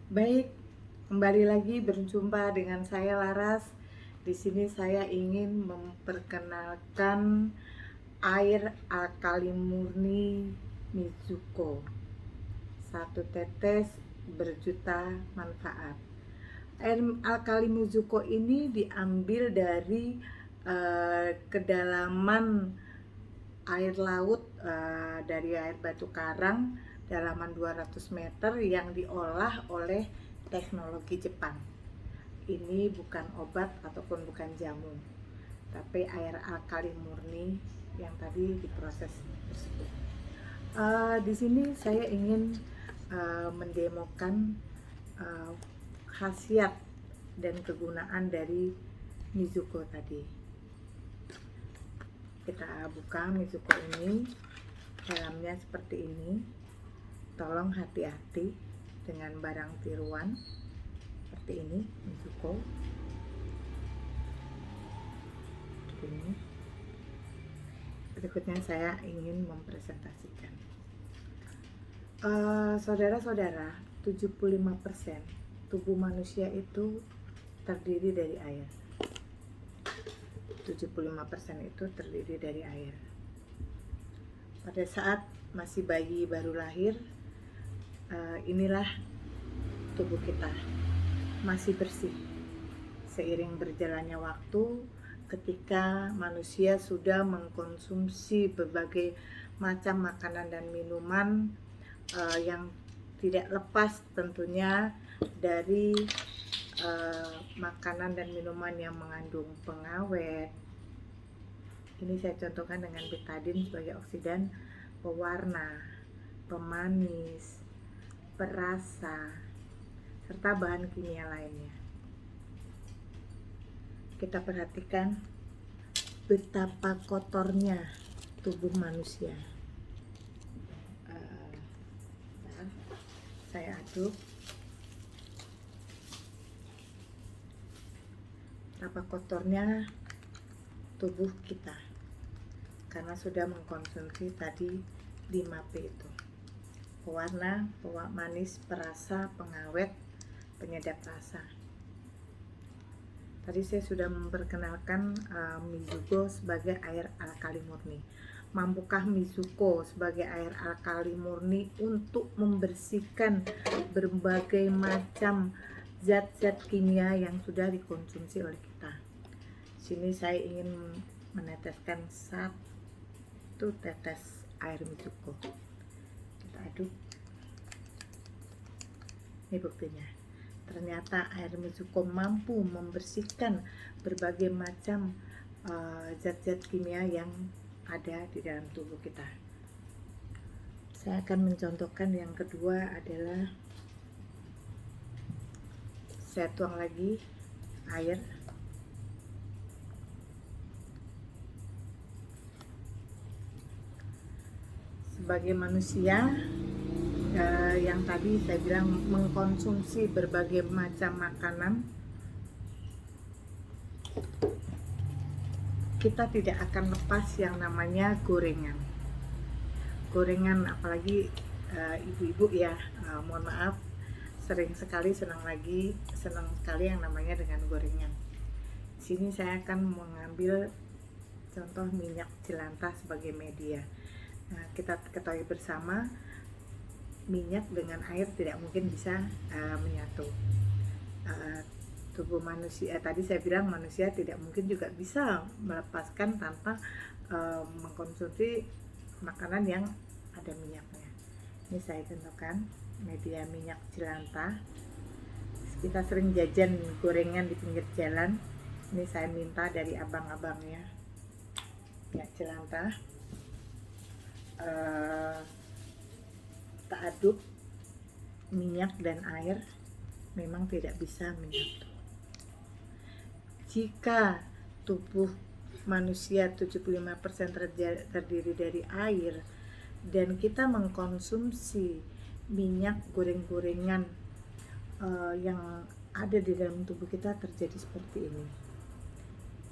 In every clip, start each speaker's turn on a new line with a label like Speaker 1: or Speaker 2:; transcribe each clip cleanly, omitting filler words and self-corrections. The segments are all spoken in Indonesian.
Speaker 1: Baik, kembali lagi berjumpa dengan saya Laras. Di sini saya ingin memperkenalkan air alkali murni Mizuko. Satu tetes berjuta manfaat. Air alkali Mizuko ini diambil dari kedalaman air laut, dari air batu karang dalaman 200 meter yang diolah oleh teknologi Jepang. Ini bukan obat ataupun bukan jamu, tapi air alkali murni yang tadi diproses tersebut. Di sini saya ingin mendemokan uh, khasiat dan kegunaan dari Mizuko tadi. Kita buka Mizuko ini, dalamnya seperti ini. Tolong hati-hati dengan barang tiruan seperti ini. Mizuko ini. Berikutnya saya ingin mempresentasikan, saudara-saudara, 75% tubuh manusia itu terdiri dari air. 75% itu terdiri dari air. Pada saat masih bayi baru lahir, inilah tubuh kita masih bersih. Seiring berjalannya waktu, ketika manusia sudah mengkonsumsi berbagai macam makanan dan minuman yang tidak lepas tentunya dari makanan dan minuman yang mengandung pengawet. Ini saya contohkan dengan betadin sebagai oksidan pewarna, pemanis, perasa, serta bahan kimia lainnya. Kita perhatikan betapa kotornya tubuh manusia. Saya aduk. Betapa kotornya tubuh kita karena sudah mengkonsumsi tadi 5P itu: pewarna, manis, perasa, pengawet, penyedap rasa. Tadi saya sudah memperkenalkan Mizuko sebagai air alkali murni. Mampukah Mizuko sebagai air alkali murni untuk membersihkan berbagai macam zat-zat kimia yang sudah dikonsumsi oleh kita? Sini saya ingin meneteskan 1 tetes air Mizuko. Kita aduk. Ini buktinya. Ternyata air Mizuko mampu membersihkan berbagai macam zat-zat kimia yang ada di dalam tubuh kita. Saya akan mencontohkan yang kedua adalah saya tuang lagi air. Sebagai manusia yang tadi saya bilang mengkonsumsi berbagai macam makanan, kita tidak akan lepas yang namanya gorengan. Gorengan, apalagi ibu-ibu ya, mohon maaf, sering sekali senang sekali yang namanya dengan gorengan. Di sini saya akan mengambil contoh minyak jelantah sebagai media. Nah, kita ketahui bersama minyak dengan air tidak mungkin bisa menyatu. Tubuh manusia, tadi saya bilang manusia tidak mungkin juga bisa melepaskan tanpa mengkonsumsi makanan yang ada minyaknya. Ini saya contohkan media minyak jelantah. Kita sering jajan gorengan di pinggir jalan. Ini saya minta dari abang-abangnya minyak jelantah. Tak aduk minyak dan air memang tidak bisa menyatu. Jika tubuh manusia 75% terdiri dari air dan kita mengkonsumsi minyak goreng-gorengan yang ada di dalam tubuh kita, terjadi seperti ini.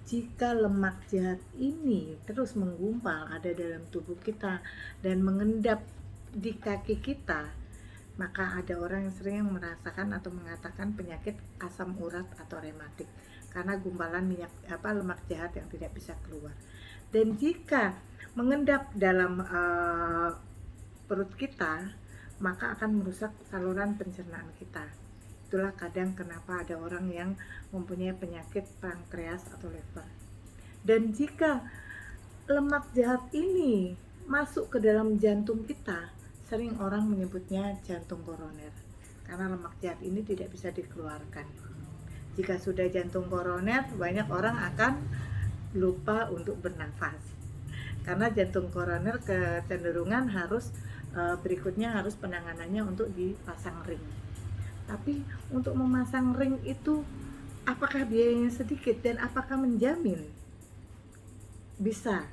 Speaker 1: Jika lemak jahat ini terus menggumpal ada dalam tubuh kita dan mengendap di kaki kita, Maka ada orang yang sering merasakan atau mengatakan penyakit asam urat atau rematik karena gumpalan lemak jahat yang tidak bisa keluar. Dan jika mengendap dalam perut kita, maka akan merusak saluran pencernaan kita. Itulah kadang kenapa ada orang yang mempunyai penyakit pankreas atau liver. Dan jika lemak jahat ini masuk ke dalam jantung kita, sering orang menyebutnya jantung koroner, karena lemak jahat ini tidak bisa dikeluarkan. Jika sudah jantung koroner, banyak orang akan lupa untuk bernafas, karena jantung koroner kecenderungan harus berikutnya harus penanganannya untuk dipasang ring. Tapi untuk memasang ring itu apakah biayanya sedikit dan apakah menjamin bisa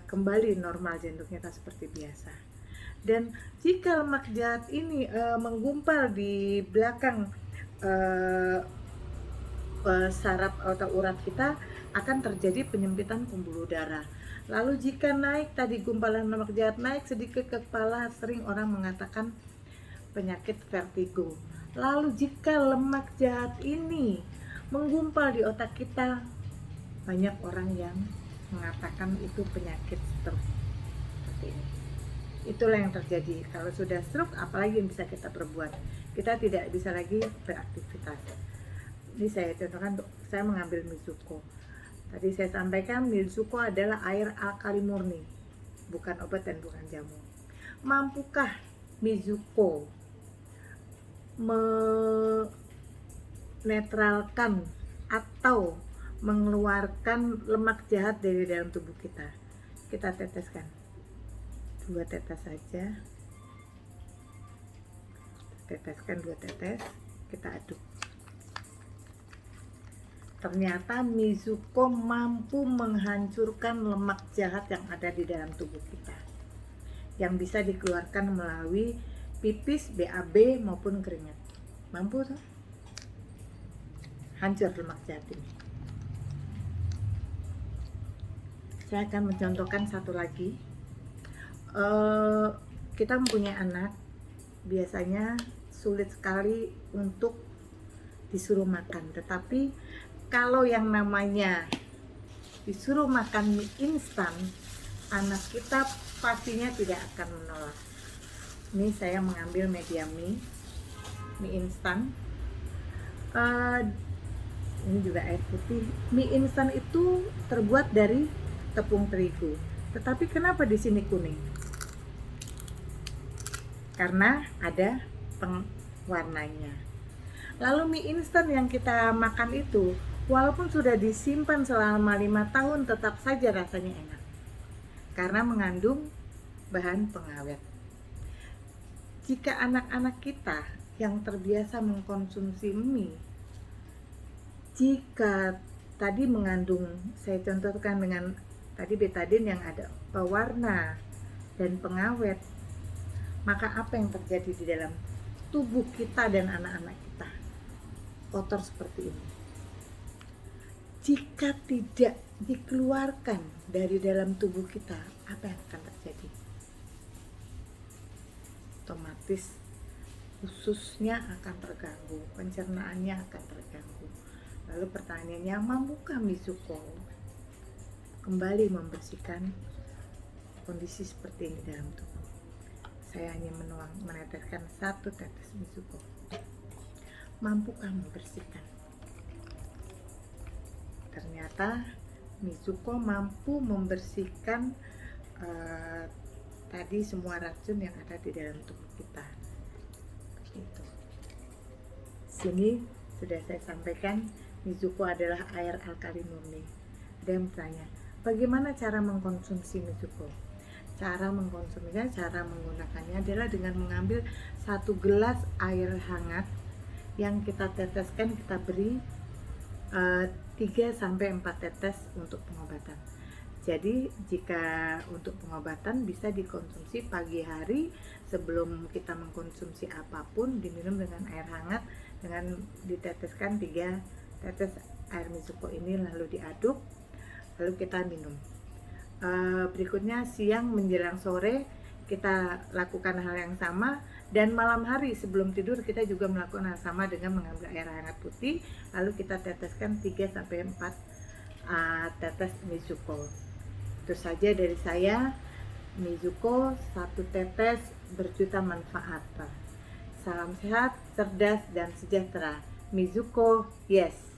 Speaker 1: kembali normal jantung kita seperti biasa? Dan jika lemak jahat ini menggumpal di belakang saraf atau urat kita, akan terjadi penyempitan pembuluh darah. Lalu jika naik tadi gumpalan lemak jahat naik sedikit ke kepala, sering orang mengatakan penyakit vertigo. Lalu jika lemak jahat ini menggumpal di otak kita, banyak orang yang mengatakan itu penyakit stroke. Seperti ini. Itulah yang terjadi. Kalau sudah stroke, apalagi yang bisa kita perbuat? Kita tidak bisa lagi beraktivitas. Ini saya contohkan, saya mengambil Mizuko. Tadi saya sampaikan Mizuko adalah air alkali murni, bukan obat dan bukan jamu. Mampukah Mizuko menetralkan atau mengeluarkan lemak jahat dari dalam tubuh kita? Kita teteskan 2 tetes saja, teteskan 2 tetes, kita aduk. Ternyata Mizuko mampu menghancurkan lemak jahat yang ada di dalam tubuh kita, yang bisa dikeluarkan melalui pipis, BAB maupun keringat. Mampu tuh, hancur lemak jahat ini. Saya akan mencontohkan satu lagi. Kita mempunyai anak, biasanya sulit sekali untuk disuruh makan, tetapi kalau yang namanya disuruh makan mie instan, anak kita pastinya tidak akan menolak. Ini saya mengambil media mie instan. Ini juga air putih. Mie instan itu terbuat dari tepung terigu. Tetapi kenapa di sini kuning? Karena ada pewarnanya. Lalu mie instan yang kita makan itu, walaupun sudah disimpan selama 5 tahun, tetap saja rasanya enak karena mengandung bahan pengawet. Jika anak-anak kita yang terbiasa mengkonsumsi mie, jika tadi mengandung, saya contohkan dengan tadi betadine yang ada pewarna dan pengawet, maka apa yang terjadi di dalam tubuh kita dan anak-anak kita? Kotor seperti ini. Jika tidak dikeluarkan dari dalam tubuh kita, apa yang akan terjadi? Otomatis ususnya akan terganggu, pencernaannya akan terganggu. Lalu pertanyaannya, mampukah Mizuko kembali membersihkan kondisi seperti ini dalam tubuh? Saya hanya meneteskan 1 tetes Mizuko. Mampukah membersihkan? Ternyata Mizuko mampu membersihkan tadi semua racun yang ada di dalam tubuh kita. Itu. Sini sudah saya sampaikan, Mizuko adalah air alkali murni. Dan bertanya, bagaimana cara mengkonsumsi Mizuko? Cara mengkonsumsinya, cara menggunakannya adalah dengan mengambil 1 gelas air hangat yang kita teteskan, kita beri 3-4 tetes untuk pengobatan. Jadi jika untuk pengobatan bisa dikonsumsi pagi hari sebelum kita mengkonsumsi apapun, diminum dengan air hangat dengan diteteskan 3 tetes air Mizuko ini, lalu diaduk, lalu kita minum. Berikutnya siang menjelang sore kita lakukan hal yang sama, Dan malam hari sebelum tidur kita juga melakukan hal sama dengan mengambil air hangat putih, lalu kita teteskan 3-4 tetes Mizuko. Itu saja dari saya. Mizuko, 1 tetes berjuta manfaat. Salam sehat, cerdas, dan sejahtera. Mizuko, yes.